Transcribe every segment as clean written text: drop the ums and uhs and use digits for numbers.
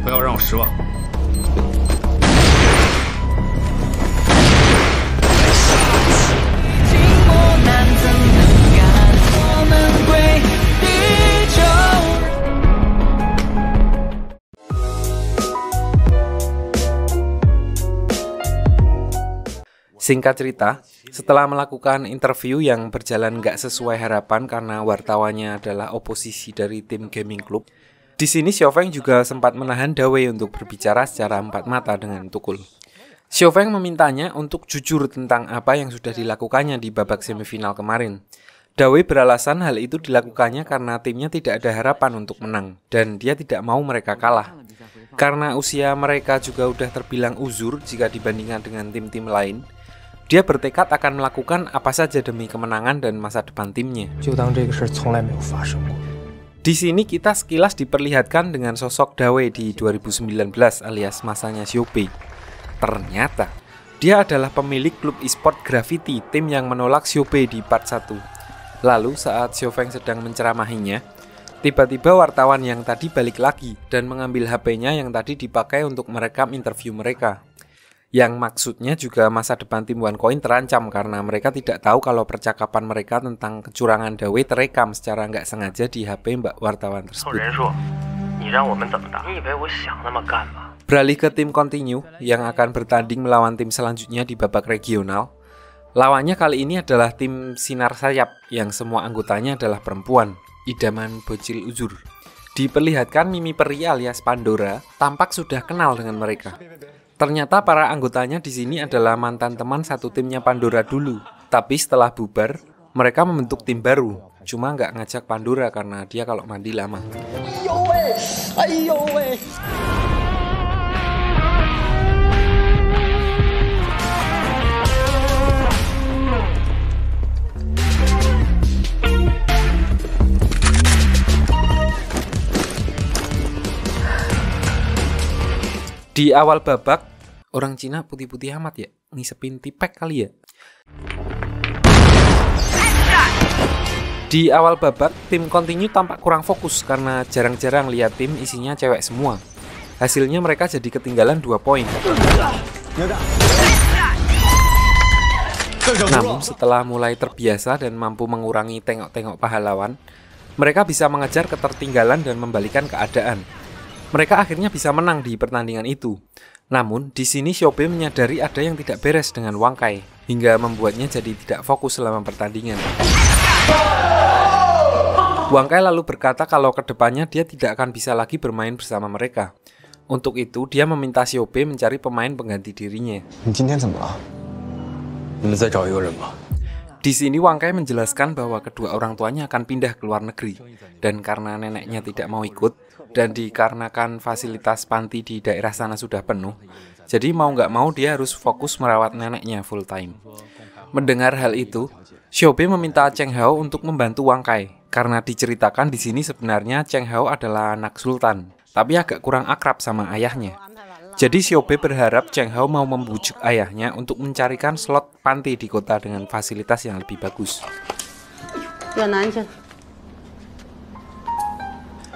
不要让我失望。 Singkat cerita, setelah melakukan interview yang berjalan nggak sesuai harapan karena wartawannya adalah oposisi dari tim gaming club, di sini Xiaofeng juga sempat menahan Dawei untuk berbicara secara empat mata dengan Tukul. Xiaofeng memintanya untuk jujur tentang apa yang sudah dilakukannya di babak semifinal kemarin. Dawei beralasan hal itu dilakukannya karena timnya tidak ada harapan untuk menang, dan dia tidak mau mereka kalah. Karena usia mereka juga udah terbilang uzur jika dibandingkan dengan tim-tim lain, dia bertekad akan melakukan apa saja demi kemenangan dan masa depan timnya. Di sini kita sekilas diperlihatkan dengan sosok Dawei di 2019 alias masanya Xiaopei. Ternyata, dia adalah pemilik klub e-sport Gravity, tim yang menolak Xiaopei di part 1. Lalu saat Xiaofeng sedang menceramahinya, tiba-tiba wartawan yang tadi balik lagi dan mengambil HP-nya yang tadi dipakai untuk merekam interview mereka. Yang maksudnya juga masa depan tim OneCoin terancam karena mereka tidak tahu kalau percakapan mereka tentang kecurangan Dawei terekam secara nggak sengaja di HP mbak wartawan tersebut. Beralih ke tim Continue yang akan bertanding melawan tim selanjutnya di babak regional. Lawannya kali ini adalah tim Sinar Sayap yang semua anggotanya adalah perempuan, idaman bocil uzur. Diperlihatkan Mimi Peri alias Pandora tampak sudah kenal dengan mereka. Ternyata para anggotanya di sini adalah mantan teman satu timnya Pandora dulu. Tapi setelah bubar, mereka membentuk tim baru. Cuma nggak ngajak Pandora karena dia kalau mandi lama. Di awal babak, orang Cina putih-putih amat ya, ngisepin tipek kali ya. Di awal babak, tim Continue tampak kurang fokus karena jarang-jarang lihat tim isinya cewek semua. Hasilnya mereka jadi ketinggalan 2 poin. Namun setelah mulai terbiasa dan mampu mengurangi tengok-tengok pahlawan, mereka bisa mengejar ketertinggalan dan membalikan keadaan. Mereka akhirnya bisa menang di pertandingan itu. Namun, di sini Xiaopei menyadari ada yang tidak beres dengan Wang Kai, hingga membuatnya jadi tidak fokus selama pertandingan. Wang Kai lalu berkata kalau kedepannya dia tidak akan bisa lagi bermain bersama mereka. Untuk itu, dia meminta Xiaopei mencari pemain pengganti dirinya. Di sini Wang Kai menjelaskan bahwa kedua orang tuanya akan pindah ke luar negeri. Dan karena neneknya tidak mau ikut, dan dikarenakan fasilitas panti di daerah sana sudah penuh, jadi mau nggak mau dia harus fokus merawat neneknya full time. Mendengar hal itu, Xiaopei meminta Cheng Hao untuk membantu Wang Kai, karena diceritakan di sini sebenarnya Cheng Hao adalah anak sultan, tapi agak kurang akrab sama ayahnya. Jadi Xiaopei berharap Cheng Hao mau membujuk ayahnya untuk mencarikan slot panti di kota dengan fasilitas yang lebih bagus.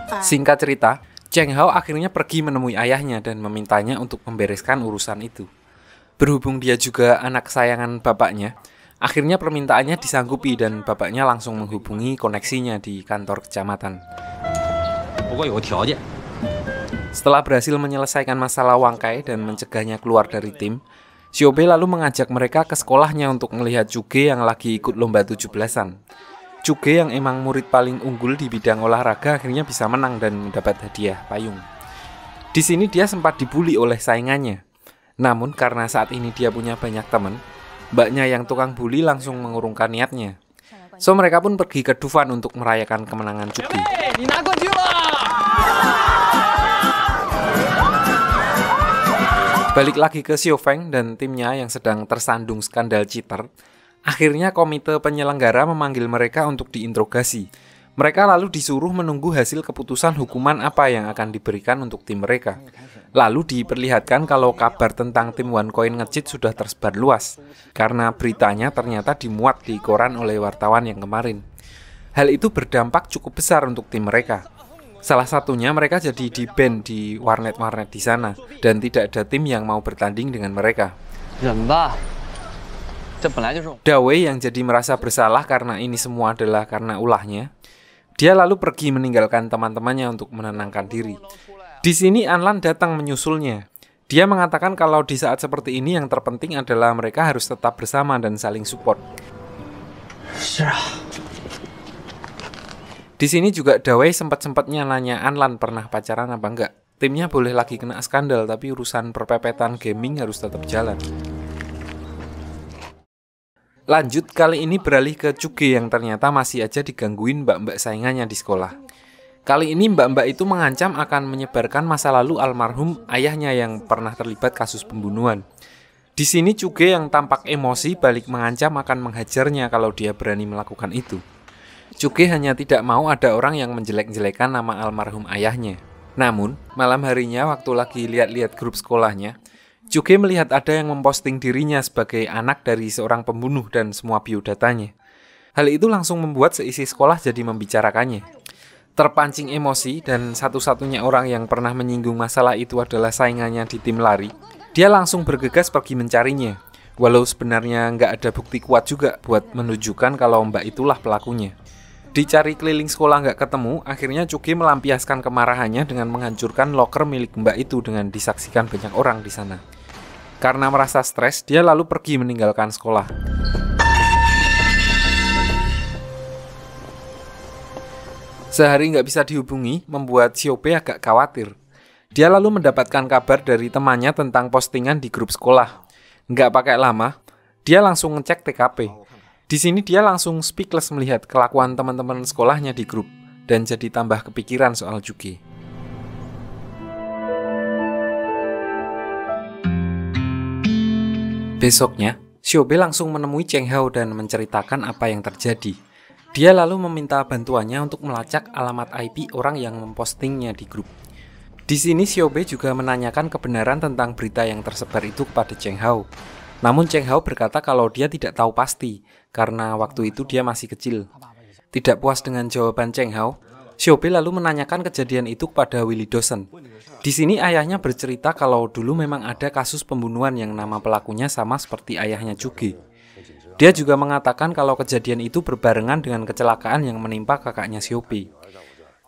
Singkat cerita, Cheng Hao akhirnya pergi menemui ayahnya dan memintanya untuk membereskan urusan itu. Berhubung dia juga anak kesayangan bapaknya, akhirnya permintaannya disanggupi dan bapaknya langsung menghubungi koneksinya di kantor kecamatan. Setelah berhasil menyelesaikan masalah Wang Kai dan mencegahnya keluar dari tim, Xiaopei lalu mengajak mereka ke sekolahnya untuk melihat Cuge yang lagi ikut lomba 17-an. Cuge yang emang murid paling unggul di bidang olahraga akhirnya bisa menang dan mendapat hadiah payung. Di sini dia sempat dibully oleh saingannya. Namun karena saat ini dia punya banyak teman, mbaknya yang tukang bully langsung mengurungkan niatnya. So mereka pun pergi ke Dufan untuk merayakan kemenangan Cuge. Balik lagi ke Xiaofeng dan timnya yang sedang tersandung skandal cheater. Akhirnya komite penyelenggara memanggil mereka untuk diinterogasi. Mereka lalu disuruh menunggu hasil keputusan hukuman apa yang akan diberikan untuk tim mereka. Lalu diperlihatkan kalau kabar tentang tim OneCoin nge-cheat sudah tersebar luas, karena beritanya ternyata dimuat di koran oleh wartawan yang kemarin. Hal itu berdampak cukup besar untuk tim mereka. Salah satunya mereka jadi di-ban di warnet-warnet di sana dan tidak ada tim yang mau bertanding dengan mereka. Dawei yang jadi merasa bersalah karena ini semua adalah karena ulahnya, dia lalu pergi meninggalkan teman-temannya untuk menenangkan diri. Di sini Anlan datang menyusulnya. Dia mengatakan kalau di saat seperti ini yang terpenting adalah mereka harus tetap bersama dan saling support. Di sini juga Dawei sempat-sempatnya nanya Anlan pernah pacaran apa enggak. Timnya boleh lagi kena skandal, tapi urusan perpepetan gaming harus tetap jalan. Lanjut, kali ini beralih ke Chuge yang ternyata masih aja digangguin mbak-mbak saingannya di sekolah. Kali ini mbak-mbak itu mengancam akan menyebarkan masa lalu almarhum ayahnya yang pernah terlibat kasus pembunuhan. Di sini Chuge yang tampak emosi balik mengancam akan menghajarnya kalau dia berani melakukan itu. Chuge hanya tidak mau ada orang yang menjelek-jelekan nama almarhum ayahnya. Namun, malam harinya waktu lagi lihat-lihat grup sekolahnya, Chuge melihat ada yang memposting dirinya sebagai anak dari seorang pembunuh dan semua biodatanya. Hal itu langsung membuat seisi sekolah jadi membicarakannya. Terpancing emosi dan satu-satunya orang yang pernah menyinggung masalah itu adalah saingannya di tim lari, dia langsung bergegas pergi mencarinya. Walau sebenarnya nggak ada bukti kuat juga buat menunjukkan kalau mbak itulah pelakunya. Dicari keliling sekolah nggak ketemu, akhirnya Chuge melampiaskan kemarahannya dengan menghancurkan loker milik mbak itu dengan disaksikan banyak orang di sana. Karena merasa stres, dia lalu pergi meninggalkan sekolah. Sehari nggak bisa dihubungi, membuat Xiaobe agak khawatir. Dia lalu mendapatkan kabar dari temannya tentang postingan di grup sekolah. Nggak pakai lama, dia langsung ngecek TKP. Di sini dia langsung speechless melihat kelakuan teman-teman sekolahnya di grup dan jadi tambah kepikiran soal Chuge. Besoknya, Xiaobe langsung menemui Cheng Hao dan menceritakan apa yang terjadi. Dia lalu meminta bantuannya untuk melacak alamat IP orang yang mempostingnya di grup. Di sini Xiaobe juga menanyakan kebenaran tentang berita yang tersebar itu kepada Cheng Hao. Namun Cheng Hao berkata kalau dia tidak tahu pasti, karena waktu itu dia masih kecil. Tidak puas dengan jawaban Cheng Hao, Xiaobe lalu menanyakan kejadian itu kepada Willy Dawson. Di sini ayahnya bercerita kalau dulu memang ada kasus pembunuhan yang nama pelakunya sama seperti ayahnya Chuge. Dia juga mengatakan kalau kejadian itu berbarengan dengan kecelakaan yang menimpa kakaknya Xiaobe.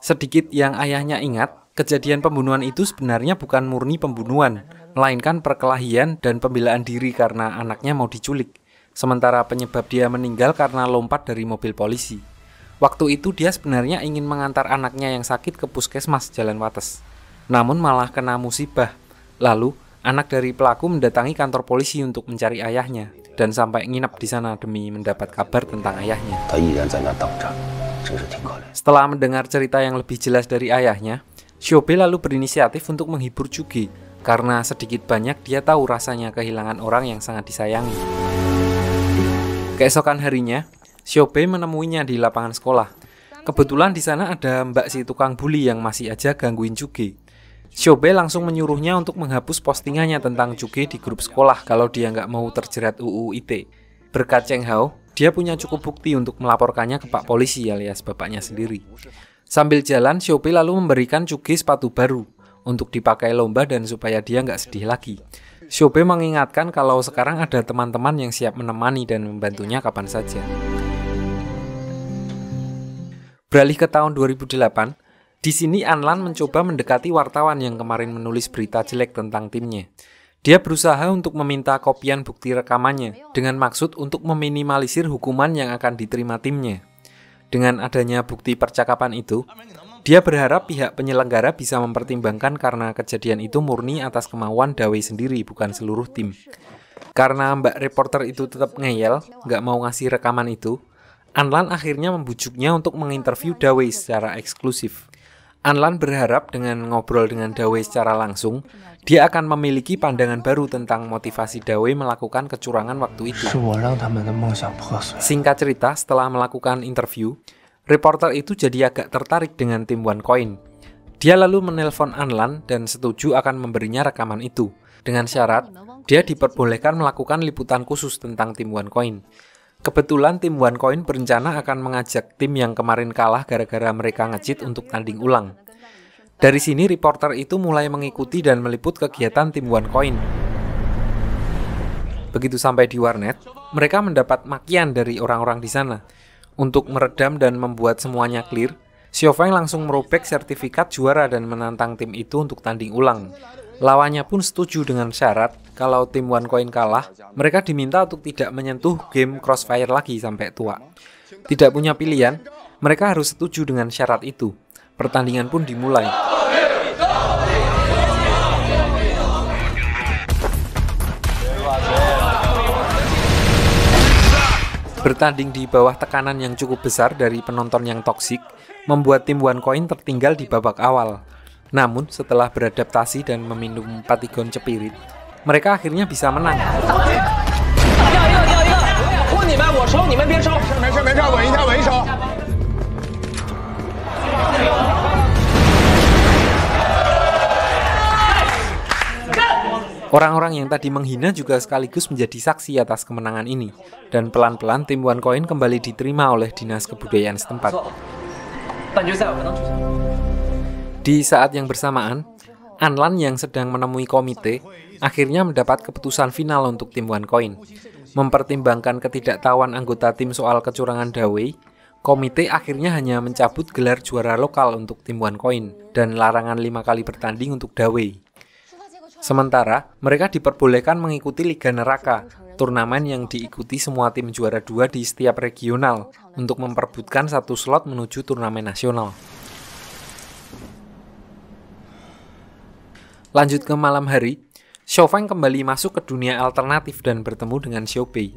Sedikit yang ayahnya ingat, kejadian pembunuhan itu sebenarnya bukan murni pembunuhan, melainkan perkelahian dan pembelaan diri karena anaknya mau diculik. Sementara penyebab dia meninggal karena lompat dari mobil polisi. Waktu itu dia sebenarnya ingin mengantar anaknya yang sakit ke puskesmas Jalan Wates. Namun malah kena musibah. Lalu, anak dari pelaku mendatangi kantor polisi untuk mencari ayahnya dan sampai nginep di sana demi mendapat kabar tentang ayahnya. Setelah mendengar cerita yang lebih jelas dari ayahnya, Xiaobe lalu berinisiatif untuk menghibur Chuge karena sedikit banyak dia tahu rasanya kehilangan orang yang sangat disayangi. Keesokan harinya, Xiaobe menemuinya di lapangan sekolah. Kebetulan di sana ada mbak si tukang bully yang masih aja gangguin Chuge. Xiaobe langsung menyuruhnya untuk menghapus postingannya tentang Chuge di grup sekolah kalau dia nggak mau terjerat UU ITE. Berkat Cheng Hao, dia punya cukup bukti untuk melaporkannya ke Pak Polisi alias bapaknya sendiri. Sambil jalan, Xiaobe lalu memberikan Chuge sepatu baru untuk dipakai lomba dan supaya dia nggak sedih lagi. Xiaobe mengingatkan kalau sekarang ada teman-teman yang siap menemani dan membantunya kapan saja. Beralih ke tahun 2008, di sini Anlan mencoba mendekati wartawan yang kemarin menulis berita jelek tentang timnya. Dia berusaha untuk meminta kopian bukti rekamannya dengan maksud untuk meminimalisir hukuman yang akan diterima timnya. Dengan adanya bukti percakapan itu, dia berharap pihak penyelenggara bisa mempertimbangkan karena kejadian itu murni atas kemauan Dawei sendiri, bukan seluruh tim. Karena mbak reporter itu tetap ngeyel, nggak mau ngasih rekaman itu, Anlan akhirnya membujuknya untuk menginterview Dawei secara eksklusif. Anlan berharap dengan ngobrol dengan Dawei secara langsung, dia akan memiliki pandangan baru tentang motivasi Dawei melakukan kecurangan waktu itu. Singkat cerita, setelah melakukan interview, reporter itu jadi agak tertarik dengan tim OneCoin. Dia lalu menelpon Anlan dan setuju akan memberinya rekaman itu. Dengan syarat, dia diperbolehkan melakukan liputan khusus tentang tim OneCoin. Kebetulan tim OneCoin berencana akan mengajak tim yang kemarin kalah gara-gara mereka nge-cheat untuk tanding ulang. Dari sini reporter itu mulai mengikuti dan meliput kegiatan tim OneCoin. Begitu sampai di warnet, mereka mendapat makian dari orang-orang di sana. Untuk meredam dan membuat semuanya clear, Xiaofeng langsung merobek sertifikat juara dan menantang tim itu untuk tanding ulang. Lawannya pun setuju dengan syarat kalau tim OneCoin kalah, mereka diminta untuk tidak menyentuh game Crossfire lagi sampai tua. Tidak punya pilihan, mereka harus setuju dengan syarat itu. Pertandingan pun dimulai. Bertanding di bawah tekanan yang cukup besar dari penonton yang toksik, membuat tim OneCoin tertinggal di babak awal. Namun, setelah beradaptasi dan meminum patigon cepirit, mereka akhirnya bisa menang. Orang-orang yang tadi menghina juga sekaligus menjadi saksi atas kemenangan ini, dan pelan-pelan tim OneCoin kembali diterima oleh Dinas Kebudayaan setempat. Di saat yang bersamaan, Anlan yang sedang menemui komite akhirnya mendapat keputusan final untuk tim OneCoin. Mempertimbangkan ketidaktahuan anggota tim soal kecurangan Dawei, komite akhirnya hanya mencabut gelar juara lokal untuk tim OneCoin dan larangan 5 kali bertanding untuk Dawei. Sementara, mereka diperbolehkan mengikuti Liga Neraka, turnamen yang diikuti semua tim juara 2 di setiap regional untuk memperebutkan satu slot menuju turnamen nasional. Lanjut ke malam hari, Xiaofeng kembali masuk ke dunia alternatif dan bertemu dengan Xiaobei.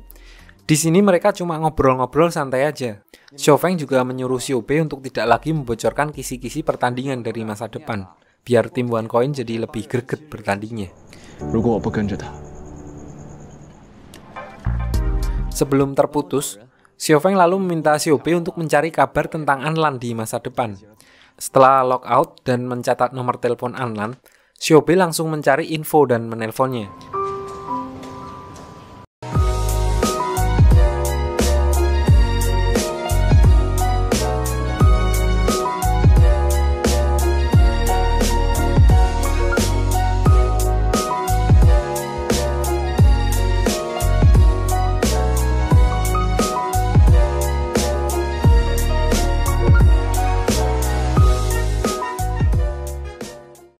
Di sini mereka cuma ngobrol-ngobrol santai aja. Xiaofeng juga menyuruh Xiaobei untuk tidak lagi membocorkan kisi-kisi pertandingan dari masa depan, biar tim OneCoin jadi lebih greget bertandingnya. Sebelum terputus, Xiaofeng lalu meminta Xiaobei untuk mencari kabar tentang Anlan di masa depan. Setelah logout dan mencatat nomor telepon Anlan, Xiaobei langsung mencari info dan menelponnya.